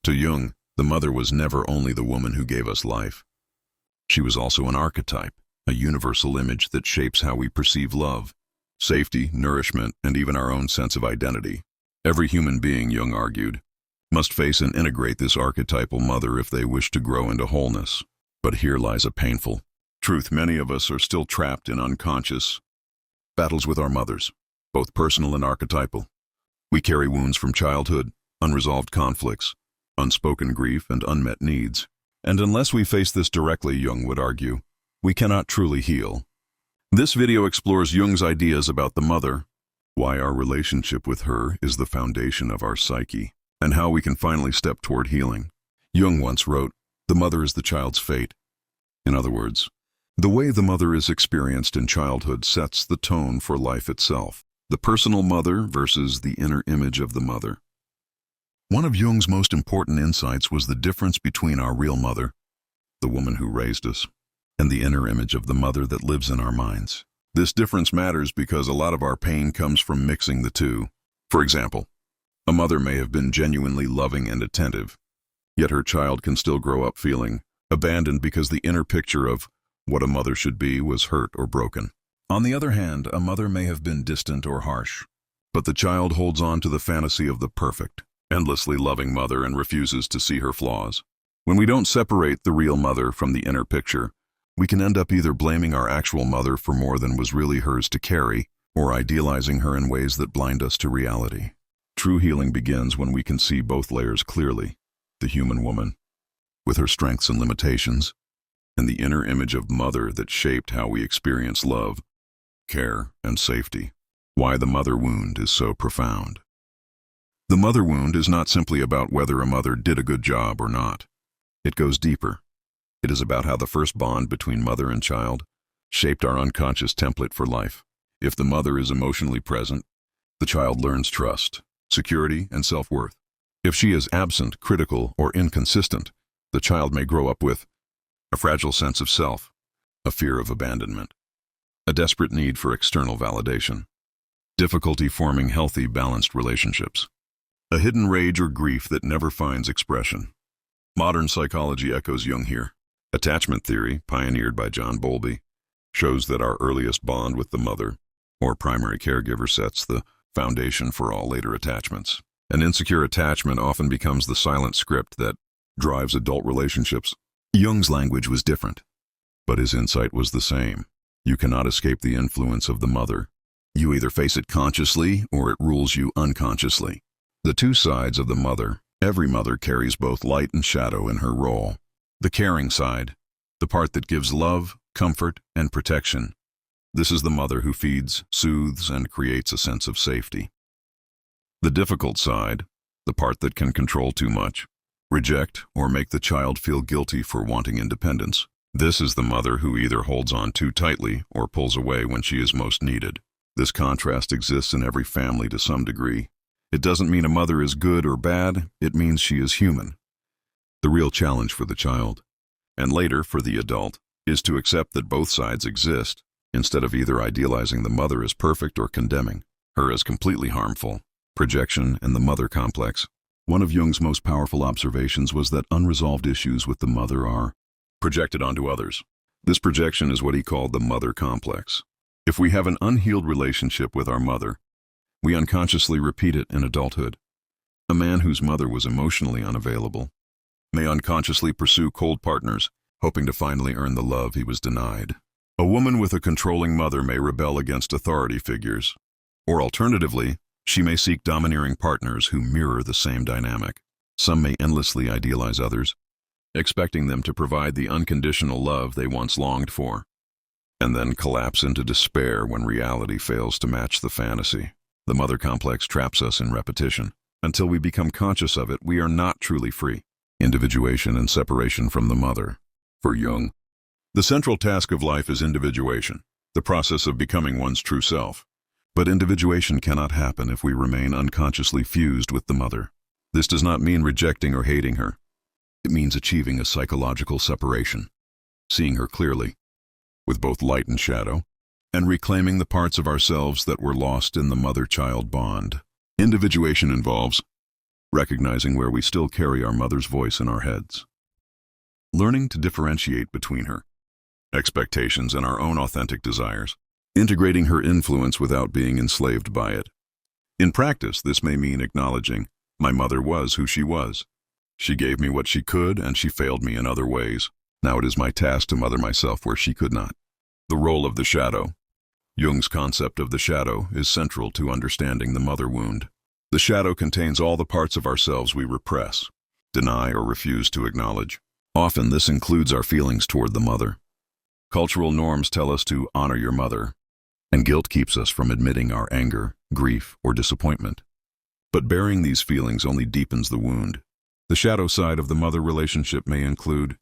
To Jung, the mother was never only the woman who gave us life. She was also an archetype, a universal image that shapes how we perceive love, safety, nourishment, and even our own sense of identity. Every human being, Jung argued, must face and integrate this archetypal mother if they wish to grow into wholeness. But here lies a painful truth. Many of us are still trapped in unconscious battles with our mothers, both personal and archetypal. We carry wounds from childhood, unresolved conflicts, unspoken grief, and unmet needs. And unless we face this directly, Jung would argue, we cannot truly heal. This video explores Jung's ideas about the mother, why our relationship with her is the foundation of our psyche, and how we can finally step toward healing. Jung once wrote, "The mother is the child's fate." In other words, the way the mother is experienced in childhood sets the tone for life itself. The personal mother versus the inner image of the mother. One of Jung's most important insights was the difference between our real mother, the woman who raised us, and the inner image of the mother that lives in our minds. This difference matters because a lot of our pain comes from mixing the two. For example, a mother may have been genuinely loving and attentive, yet her child can still grow up feeling abandoned because the inner picture of what a mother should be was hurt or broken. On the other hand, a mother may have been distant or harsh, but the child holds on to the fantasy of the perfect, endlessly loving mother and refuses to see her flaws. When we don't separate the real mother from the inner picture, we can end up either blaming our actual mother for more than was really hers to carry, or idealizing her in ways that blind us to reality. True healing begins when we can see both layers clearly: the human woman, with her strengths and limitations, and the inner image of mother that shaped how we experience love, care, and safety. Why the mother wound is so profound. The mother wound is not simply about whether a mother did a good job or not. It goes deeper. It is about how the first bond between mother and child shaped our unconscious template for life. If the mother is emotionally present, the child learns trust, security, and self-worth. If she is absent, critical, or inconsistent, the child may grow up with a fragile sense of self, a fear of abandonment, a desperate need for external validation, difficulty forming healthy, balanced relationships, a hidden rage or grief that never finds expression. Modern psychology echoes Jung here. Attachment theory, pioneered by John Bowlby, shows that our earliest bond with the mother, or primary caregiver, sets the foundation for all later attachments. An insecure attachment often becomes the silent script that drives adult relationships. Jung's language was different, but his insight was the same. You cannot escape the influence of the mother. You either face it consciously or it rules you unconsciously. The two sides of the mother. Every mother carries both light and shadow in her role. The caring side, the part that gives love, comfort, and protection. This is the mother who feeds, soothes, and creates a sense of safety. The difficult side, the part that can control too much, reject, or make the child feel guilty for wanting independence. This is the mother who either holds on too tightly or pulls away when she is most needed. This contrast exists in every family to some degree. It doesn't mean a mother is good or bad, it means she is human. The real challenge for the child, and later for the adult, is to accept that both sides exist, instead of either idealizing the mother as perfect or condemning her as completely harmful. Projection and the mother complex. One of Jung's most powerful observations was that unresolved issues with the mother are projected onto others. This projection is what he called the mother complex. If we have an unhealed relationship with our mother, we unconsciously repeat it in adulthood. A man whose mother was emotionally unavailable may unconsciously pursue cold partners, hoping to finally earn the love he was denied. A woman with a controlling mother may rebel against authority figures, or alternatively, she may seek domineering partners who mirror the same dynamic. Some may endlessly idealize others, expecting them to provide the unconditional love they once longed for, and then collapse into despair when reality fails to match the fantasy. The mother complex traps us in repetition. Until we become conscious of it, we are not truly free. Individuation and separation from the mother. For Jung, the central task of life is individuation, the process of becoming one's true self. But individuation cannot happen if we remain unconsciously fused with the mother. This does not mean rejecting or hating her. It means achieving a psychological separation, seeing her clearly, with both light and shadow, and reclaiming the parts of ourselves that were lost in the mother-child bond. Individuation involves recognizing where we still carry our mother's voice in our heads. Learning to differentiate between her expectations and our own authentic desires. Integrating her influence without being enslaved by it. In practice, this may mean acknowledging, my mother was who she was. She gave me what she could, and she failed me in other ways. Now it is my task to mother myself where she could not. The role of the shadow. Jung's concept of the shadow is central to understanding the mother wound. The shadow contains all the parts of ourselves we repress, deny, or refuse to acknowledge. Often this includes our feelings toward the mother. Cultural norms tell us to honor your mother, and guilt keeps us from admitting our anger, grief, or disappointment. But bearing these feelings only deepens the wound. The shadow side of the mother relationship may include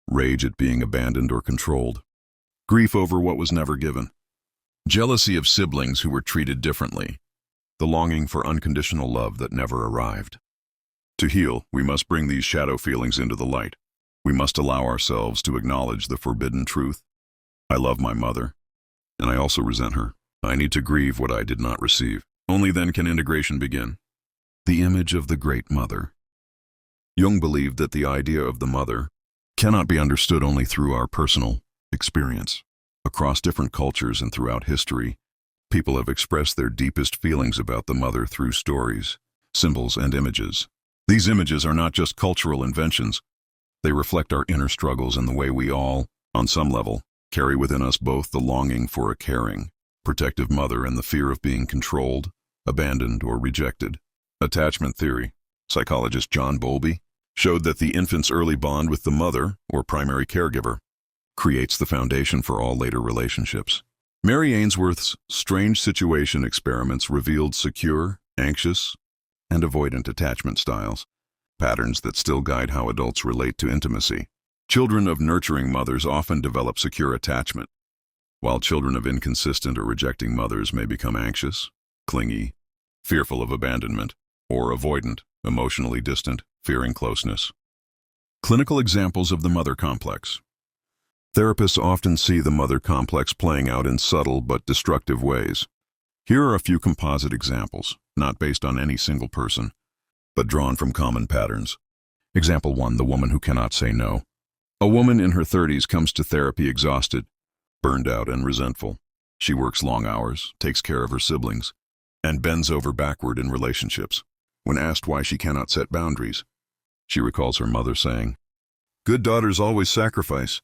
rage at being abandoned or controlled, grief over what was never given, jealousy of siblings who were treated differently, the longing for unconditional love that never arrived. To heal, we must bring these shadow feelings into the light. We must allow ourselves to acknowledge the forbidden truth. I love my mother, and I also resent her. I need to grieve what I did not receive. Only then can integration begin. The image of the great mother. Jung believed that the idea of the mother cannot be understood only through our personal experience. Across different cultures and throughout history, people have expressed their deepest feelings about the mother through stories, symbols, and images. These images are not just cultural inventions. They reflect our inner struggles and the way we all, on some level, carry within us both the longing for a caring, protective mother and the fear of being controlled, abandoned, or rejected. Attachment theory. Psychologist John Bowlby showed that the infant's early bond with the mother, or primary caregiver, creates the foundation for all later relationships. Mary Ainsworth's strange situation experiments revealed secure, anxious, and avoidant attachment styles, patterns that still guide how adults relate to intimacy. Children of nurturing mothers often develop secure attachment, while children of inconsistent or rejecting mothers may become anxious, clingy, fearful of abandonment, or avoidant, emotionally distant, fearing closeness. Clinical examples of the mother complex. Therapists often see the mother complex playing out in subtle but destructive ways. Here are a few composite examples, not based on any single person, but drawn from common patterns. Example 1, the woman who cannot say no. A woman in her 30s comes to therapy exhausted, burned out, and resentful. She works long hours, takes care of her siblings, and bends over backward in relationships. When asked why she cannot set boundaries, she recalls her mother saying, "Good daughters always sacrifice."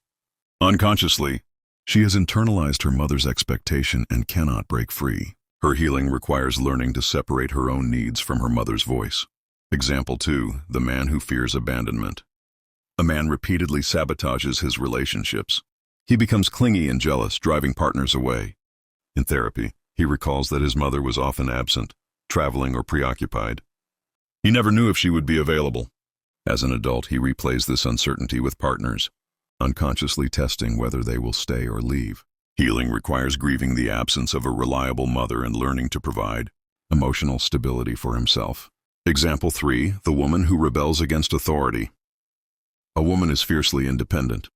Unconsciously, she has internalized her mother's expectation and cannot break free. Her healing requires learning to separate her own needs from her mother's voice. Example 2, the man who fears abandonment. A man repeatedly sabotages his relationships. He becomes clingy and jealous, driving partners away. In therapy, he recalls that his mother was often absent, traveling, or preoccupied. He never knew if she would be available. As an adult, he replays this uncertainty with partners, unconsciously testing whether they will stay or leave. Healing requires grieving the absence of a reliable mother and learning to provide emotional stability for himself. Example 3, the woman who rebels against authority. A woman is fiercely independent,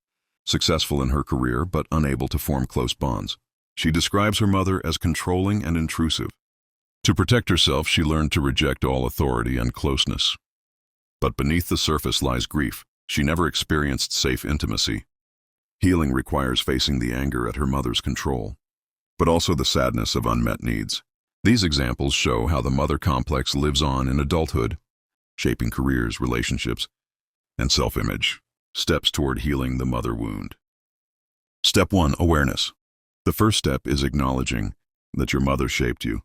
successful in her career but unable to form close bonds. She describes her mother as controlling and intrusive. To protect herself, she learned to reject all authority and closeness. But beneath the surface lies grief. She never experienced safe intimacy. Healing requires facing the anger at her mother's control, but also the sadness of unmet needs. These examples show how the mother complex lives on in adulthood, shaping careers, relationships, and self-image. Steps toward healing the mother wound. Step 1, awareness. The first step is acknowledging that your mother shaped you,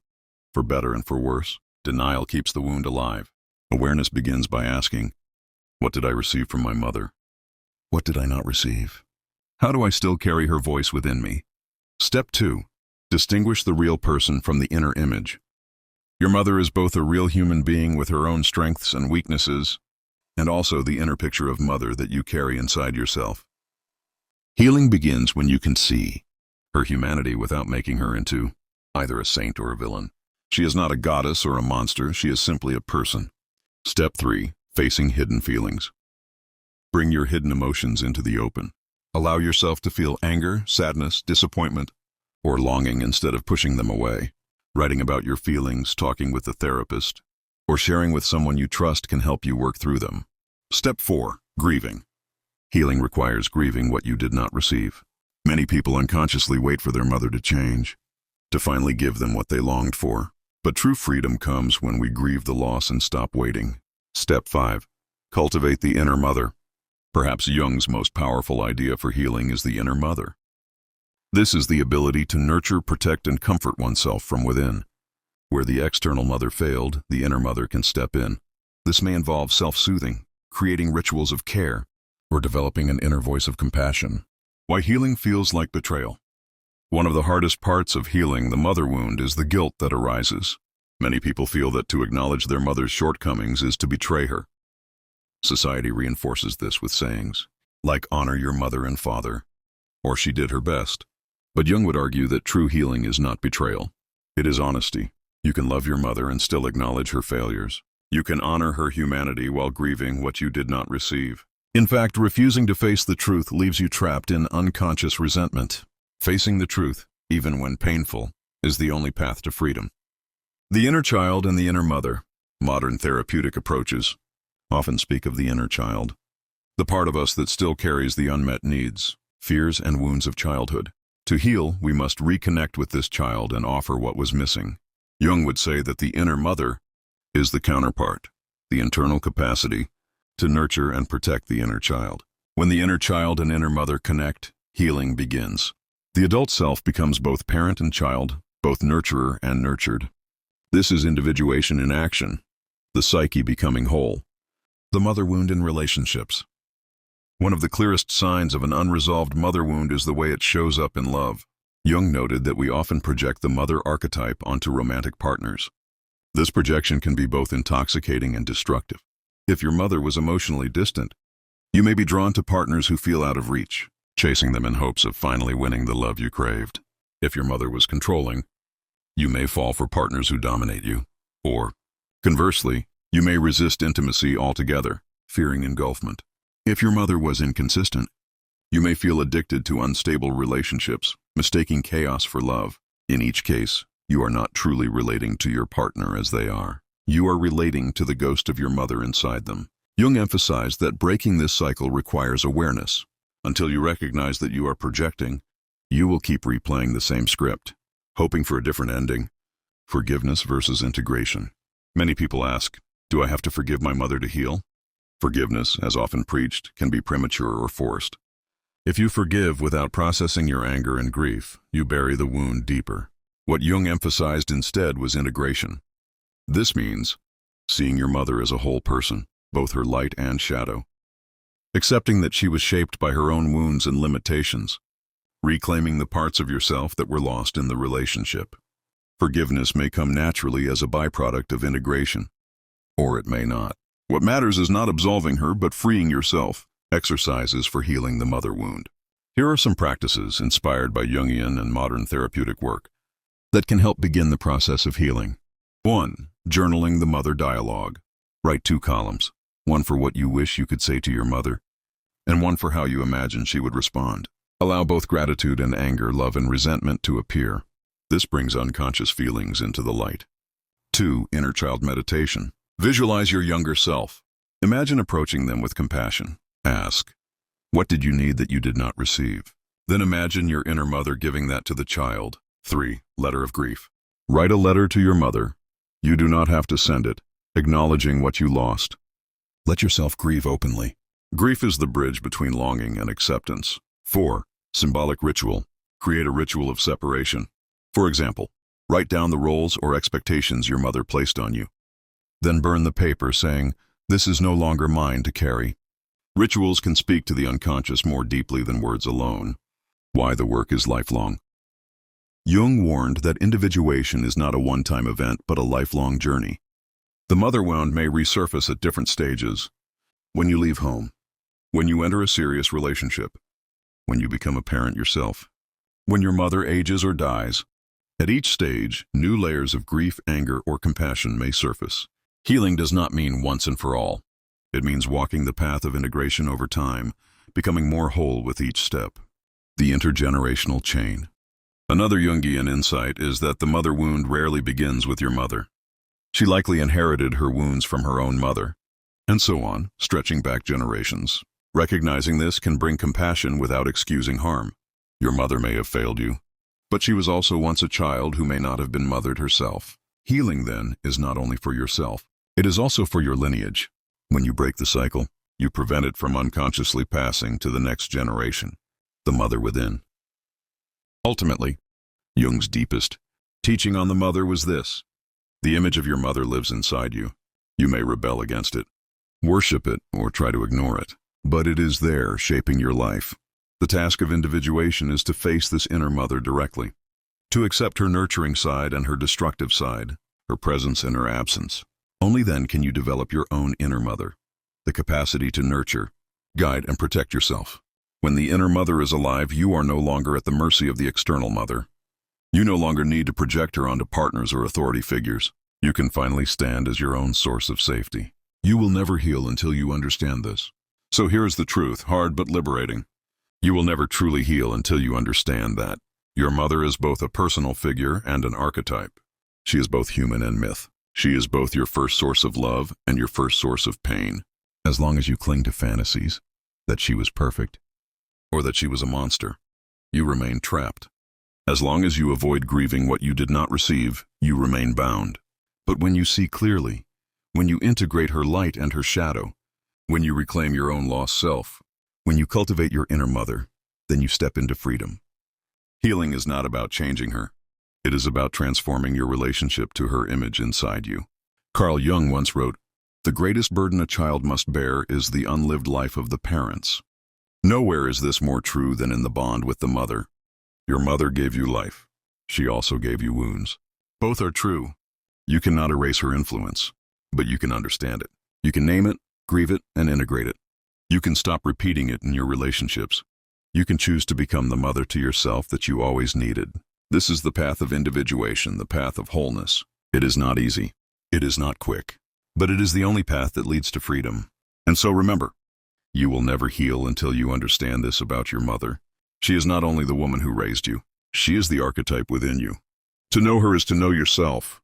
for better and for worse. Denial keeps the wound alive. Awareness begins by asking, what did I receive from my mother? What did I not receive? How do I still carry her voice within me? Step 2, distinguish the real person from the inner image. Your mother is both a real human being with her own strengths and weaknesses, and also the inner picture of mother that you carry inside yourself. Healing begins when you can see her humanity without making her into either a saint or a villain. She is not a goddess or a monster, she is simply a person. Step 3, facing hidden feelings. Bring your hidden emotions into the open. Allow yourself to feel anger, sadness, disappointment, or longing instead of pushing them away. Writing about your feelings, talking with a therapist, or sharing with someone you trust can help you work through them. Step 4. Grieving. Healing requires grieving what you did not receive. Many people unconsciously wait for their mother to change, to finally give them what they longed for. But true freedom comes when we grieve the loss and stop waiting. Step 5. Cultivate the inner mother. Perhaps Jung's most powerful idea for healing is the inner mother. This is the ability to nurture, protect, and comfort oneself from within. Where the external mother failed, the inner mother can step in. This may involve self-soothing, creating rituals of care, or developing an inner voice of compassion. Why healing feels like betrayal. One of the hardest parts of healing the mother wound is the guilt that arises. Many people feel that to acknowledge their mother's shortcomings is to betray her. Society reinforces this with sayings like honor your mother and father, or she did her best. But Jung would argue that true healing is not betrayal. It is honesty. You can love your mother and still acknowledge her failures. You can honor her humanity while grieving what you did not receive. In fact, refusing to face the truth leaves you trapped in unconscious resentment. Facing the truth, even when painful, is the only path to freedom. The inner child and the inner mother. Modern therapeutic approaches often speak of the inner child, the part of us that still carries the unmet needs, fears, and wounds of childhood. To heal, we must reconnect with this child and offer what was missing. Jung would say that the inner mother is the counterpart, the internal capacity to nurture and protect the inner child. When the inner child and inner mother connect, healing begins. The adult self becomes both parent and child, both nurturer and nurtured. This is individuation in action, the psyche becoming whole. The mother wound in relationships. One of the clearest signs of an unresolved mother wound is the way it shows up in love. Jung noted that we often project the mother archetype onto romantic partners. This projection can be both intoxicating and destructive. If your mother was emotionally distant, you may be drawn to partners who feel out of reach, chasing them in hopes of finally winning the love you craved. If your mother was controlling, you may fall for partners who dominate you. Or, conversely, you may resist intimacy altogether, fearing engulfment. If your mother was inconsistent, you may feel addicted to unstable relationships, mistaking chaos for love. In each case, you are not truly relating to your partner as they are. You are relating to the ghost of your mother inside them. Jung emphasized that breaking this cycle requires awareness. Until you recognize that you are projecting, you will keep replaying the same script, hoping for a different ending. Forgiveness versus integration. Many people ask, do I have to forgive my mother to heal? Forgiveness, as often preached, can be premature or forced. If you forgive without processing your anger and grief, you bury the wound deeper. What Jung emphasized instead was integration. This means seeing your mother as a whole person, both her light and shadow. Accepting that she was shaped by her own wounds and limitations. Reclaiming the parts of yourself that were lost in the relationship. Forgiveness may come naturally as a byproduct of integration, or it may not. What matters is not absolving her, but freeing yourself. Exercises for healing the mother wound. Here are some practices inspired by Jungian and modern therapeutic work that can help begin the process of healing. 1. Journaling the mother dialogue. Write 2 columns, one for what you wish you could say to your mother, and one for how you imagine she would respond. Allow both gratitude and anger, love and resentment to appear. This brings unconscious feelings into the light. 2. Inner child meditation. Visualize your younger self. Imagine approaching them with compassion. Ask, what did you need that you did not receive? Then imagine your inner mother giving that to the child. 3. Letter of grief. Write a letter to your mother. You do not have to send it, acknowledging what you lost. Let yourself grieve openly. Grief is the bridge between longing and acceptance. 4. Symbolic ritual. Create a ritual of separation. For example, write down the roles or expectations your mother placed on you. Then burn the paper saying, this is no longer mine to carry. Rituals can speak to the unconscious more deeply than words alone. Why the work is lifelong. Jung warned that individuation is not a one-time event but a lifelong journey. The mother wound may resurface at different stages. When you leave home, when you enter a serious relationship, when you become a parent yourself, when your mother ages or dies. At each stage, new layers of grief, anger, or compassion may surface. Healing does not mean once and for all. It means walking the path of integration over time, becoming more whole with each step. The intergenerational chain. Another Jungian insight is that the mother wound rarely begins with your mother. She likely inherited her wounds from her own mother, and so on, stretching back generations. Recognizing this can bring compassion without excusing harm. Your mother may have failed you, but she was also once a child who may not have been mothered herself. Healing, then, is not only for yourself, it is also for your lineage. When you break the cycle, you prevent it from unconsciously passing to the next generation, the mother within. Ultimately, Jung's deepest teaching on the mother was this: the image of your mother lives inside you. You may rebel against it, worship it, or try to ignore it, but it is there, shaping your life. The task of individuation is to face this inner mother directly, to accept her nurturing side and her destructive side, her presence and her absence. Only then can you develop your own inner mother, the capacity to nurture, guide, and protect yourself. When the inner mother is alive, you are no longer at the mercy of the external mother. You no longer need to project her onto partners or authority figures. You can finally stand as your own source of safety. You will never heal until you understand this. So here is the truth, hard but liberating. You will never truly heal until you understand that your mother is both a personal figure and an archetype. She is both human and myth. She is both your first source of love and your first source of pain. As long as you cling to fantasies that she was perfect or that she was a monster, you remain trapped. As long as you avoid grieving what you did not receive, you remain bound. But when you see clearly, when you integrate her light and her shadow, when you reclaim your own lost self, when you cultivate your inner mother, then you step into freedom. Healing is not about changing her. It is about transforming your relationship to her image inside you. Carl Jung once wrote, "The greatest burden a child must bear is the unlived life of the parents." Nowhere is this more true than in the bond with the mother. Your mother gave you life. She also gave you wounds. Both are true. You cannot erase her influence, but you can understand it. You can name it, grieve it, and integrate it. You can stop repeating it in your relationships. You can choose to become the mother to yourself that you always needed. This is the path of individuation, the path of wholeness. It is not easy. It is not quick. But it is the only path that leads to freedom. And so remember, you will never heal until you understand this about your mother. She is not only the woman who raised you, she is the archetype within you. To know her is to know yourself.